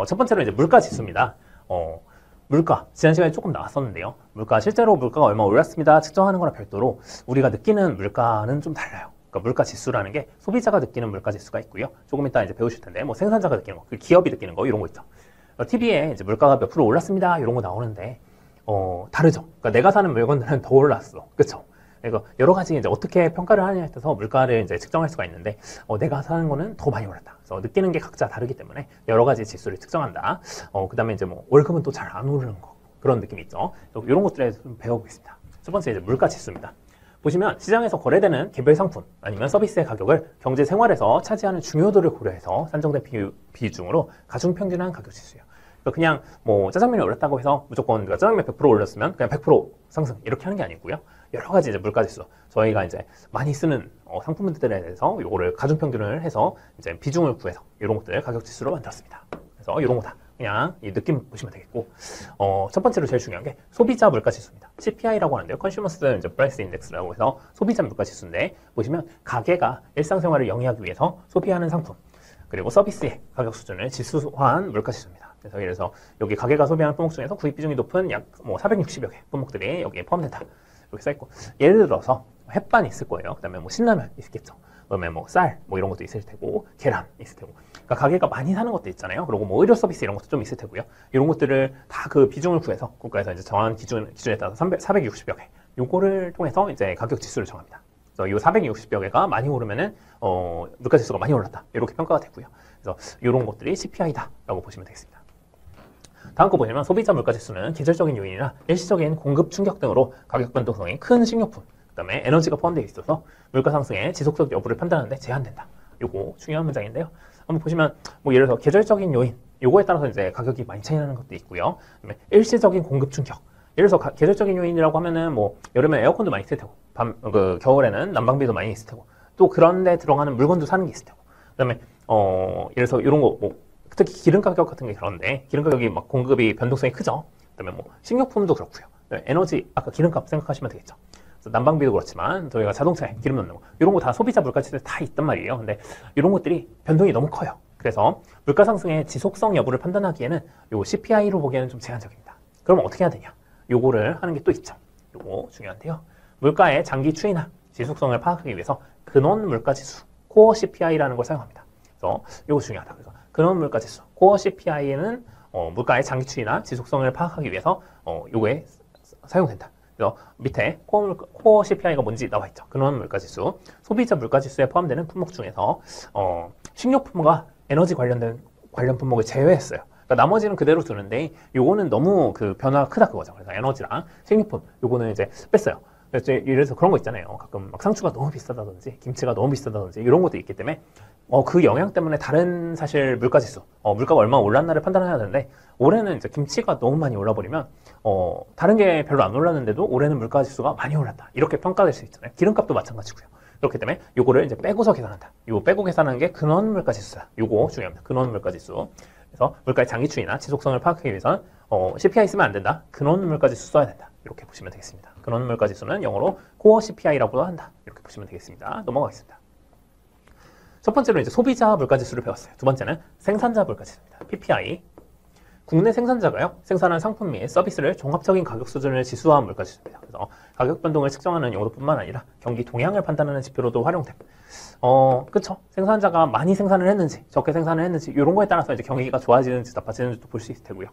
첫 번째로 이제 물가 지수입니다. 물가, 지난 시간에 조금 나왔었는데요. 물가, 실제로 물가가 얼마 올랐습니다. 측정하는 거랑 별도로 우리가 느끼는 물가는 좀 달라요. 그러니까 물가 지수라는 게 소비자가 느끼는 물가 지수가 있고요. 조금 이따 이제 배우실 텐데, 뭐 생산자가 느끼는 거, 그 기업이 느끼는 거, 이런 거 있죠. TV에 이제 물가가 몇 프로 올랐습니다. 이런 거 나오는데, 다르죠. 그러니까 내가 사는 물건들은 더 올랐어. 그쵸? 그러니까 여러 가지 이제 어떻게 평가를 하느냐에 따라서 물가를 이제 측정할 수가 있는데, 내가 사는 거는 더 많이 올랐다. 그래서 느끼는 게 각자 다르기 때문에 여러 가지 지수를 측정한다. 그 다음에 이제 뭐 월급은 또 잘 안 오르는 거. 그런 느낌이 있죠. 이런 것들에 좀 배워보겠습니다. 첫 번째 이제 물가 지수입니다. 보시면 시장에서 거래되는 개별 상품 아니면 서비스의 가격을 경제 생활에서 차지하는 중요도를 고려해서 산정된 비중으로 가중평균한 가격 지수예요. 그냥 뭐 짜장면이 올랐다고 해서 무조건 짜장면 100% 올렸으면 그냥 100% 상승 이렇게 하는 게 아니고요. 여러 가지 이제 물가 지수, 저희가 이제 많이 쓰는 상품들에 대해서 요거를 가중평균을 해서 이제 비중을 구해서 이런 것들 가격 지수로 만들었습니다. 그래서 이런 거 다 그냥 이 느낌 보시면 되겠고, 첫 번째로 제일 중요한 게 소비자 물가 지수입니다. CPI라고 하는데요. 컨슈머스 이제 프라이스 인덱스라고 해서 소비자 물가 지수인데, 보시면 가게가 일상생활을 영위하기 위해서 소비하는 상품 그리고 서비스의 가격 수준을 지수화한 물가 지수입니다. 그래서 여기 가게가 소비하는 품목 중에서 구입 비중이 높은 약 뭐 460여 개 품목들이 여기에 포함된다. 이렇게 써있고, 예를 들어서 햇반이 있을 거예요. 그 다음에 뭐 신라면 있겠죠. 그다음에 뭐 쌀, 뭐 이런 것도 있을 테고, 계란 있을 테고. 그러니까 가게가 많이 사는 것도 있잖아요. 그리고 뭐 의료 서비스 이런 것도 좀 있을 테고요. 이런 것들을 다 그 비중을 구해서 국가에서 이제 정한 기준에 따라서 460여 개. 요거를 통해서 이제 가격 지수를 정합니다. 그래서 이 460여 개가 많이 오르면은 물가 지수가 많이 올랐다. 이렇게 평가가 되고요. 그래서 이런 것들이 CPI다라고 보시면 되겠습니다. 다음 거 보시면 소비자 물가 지수는 계절적인 요인이나 일시적인 공급 충격 등으로 가격 변동성이 큰 식료품, 그 다음에 에너지가 포함되어 있어서 물가 상승의 지속적 여부를 판단하는데 제한된다. 요거 중요한 문장인데요. 한번 보시면 뭐 예를 들어서 계절적인 요인, 요거에 따라서 이제 가격이 많이 차이나는 것도 있고요. 그다음에 일시적인 공급 충격. 예를 들어서 계절적인 요인이라고 하면은 뭐 여름에 에어컨도 많이 있을 테고, 겨울에는 난방비도 많이 있을 테고, 또 그런데 들어가는 물건도 사는 게 있을 테고. 그다음에 예를 들어서 이런 거 뭐 특히 기름 가격 같은 게 그런데 기름 가격이 막 공급이 변동성이 크죠. 그다음에 뭐 식료품도 그렇고요. 에너지 아까 기름값 생각하시면 되겠죠. 그래서 난방비도 그렇지만 저희가 자동차에 기름 넣는 거 이런 거 다 소비자 물가 지수에 다 있단 말이에요. 근데 이런 것들이 변동이 너무 커요. 그래서 물가 상승의 지속성 여부를 판단하기에는 요 CPI로 보기에는 좀 제한적입니다. 그럼 어떻게 해야 되냐? 요거를 하는 게 또 있죠. 요거 중요한데요. 물가의 장기 추이나 지속성을 파악하기 위해서 근원 물가 지수, 코어 CPI라는 걸 사용합니다. 그래서 요거 중요하다. 그래서 근원 물가 지수, 코어 CPI는 물가의 장기 추이나 지속성을 파악하기 위해서 요거에 사용된다. 그래서 밑에 코어 CPI가 뭔지 나와 있죠. 근원 물가 지수, 소비자 물가 지수에 포함되는 품목 중에서 식료품과 에너지 관련 품목을 제외했어요. 그러니까 나머지는 그대로 두는데 요거는 너무 그 변화가 크다 그거죠. 그래서 에너지랑 식료품 요거는 이제 뺐어요. 그래서 그런 거 있잖아요. 가끔 막 상추가 너무 비싸다든지 김치가 너무 비싸다든지 이런 것도 있기 때문에 그 영향 때문에 다른 사실 물가 지수, 물가가 얼마나 올랐나를 판단해야 되는데, 올해는 이제 김치가 너무 많이 올라버리면 다른 게 별로 안 올랐는데도 올해는 물가 지수가 많이 올랐다. 이렇게 평가될 수 있잖아요. 기름값도 마찬가지고요. 그렇기 때문에 요거를 이제 빼고서 계산한다. 요거 빼고 계산하는 게 근원 물가 지수다. 요거 중요합니다. 근원 물가 지수. 그래서 물가의 장기 추이나 지속성을 파악하기 위해서는 CPI 쓰면 안 된다. 근원 물가 지수 써야 된다. 이렇게 보시면 되겠습니다. 근원 물가 지수는 영어로 코어 CPI라고도 한다. 이렇게 보시면 되겠습니다. 넘어가겠습니다. 첫 번째로 이제 소비자 물가 지수를 배웠어요. 두 번째는 생산자 물가 지수입니다. PPI. 국내 생산자가요, 생산한 상품 및 서비스를 종합적인 가격 수준을 지수화한 물가 지수입니다. 그래서 가격 변동을 측정하는 용도뿐만 아니라 경기 동향을 판단하는 지표로도 활용됨. 그쵸? 생산자가 많이 생산을 했는지, 적게 생산을 했는지, 이런 거에 따라서 이제 경기가 좋아지는지 나빠지는지도 볼 수 있을 테고요.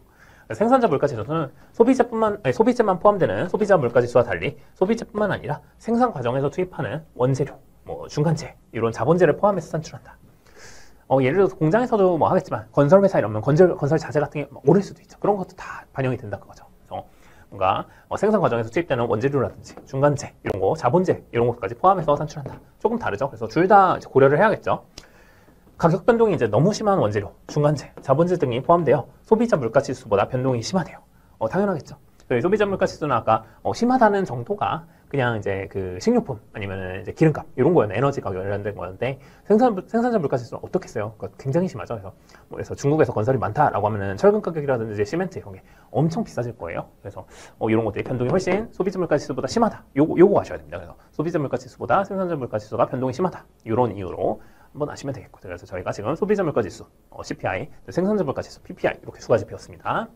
생산자 물가 지수는 소비재만 포함되는 소비자 물가 지수와 달리 소비재뿐만 아니라 생산 과정에서 투입하는 원재료, 뭐 중간재, 이런 자본재를 포함해서 산출한다. 예를 들어서 공장에서도 뭐 하겠지만 건설회사 이러면 건설 자재 같은 게 오를 수도 있죠. 그런 것도 다 반영이 된다 그거죠. 그래서 뭔가 생산 과정에서 투입되는 원재료라든지 중간재 이런 거, 자본재 이런 것까지 포함해서 산출한다. 조금 다르죠. 그래서 둘 다 고려를 해야겠죠. 가격 변동이 이제 너무 심한 원재료, 중간재, 자본재 등이 포함되어 소비자 물가 지수보다 변동이 심하대요. 당연하겠죠. 소비자 물가 지수는 아까 심하다는 정도가 그냥 이제 그 식료품 아니면 이제 기름값 이런 거였네. 에너지 가격 관련된 거였는데 생산자 물가 지수는 어떻게 써요? 굉장히 심하죠. 그래서 중국에서 건설이 많다라고 하면은 철근 가격이라든지 시멘트 이런 게 엄청 비싸질 거예요. 그래서 이런 것들이 변동이 훨씬 소비자 물가 지수보다 심하다. 요거 아셔야 됩니다. 그래서 소비자 물가 지수보다 생산자 물가 지수가 변동이 심하다. 이런 이유로 한번 아시면 되겠고, 그래서 저희가 지금 소비자 물가 지수 CPI, 생산자 물가 지수 PPI 이렇게 두 가지 배웠습니다.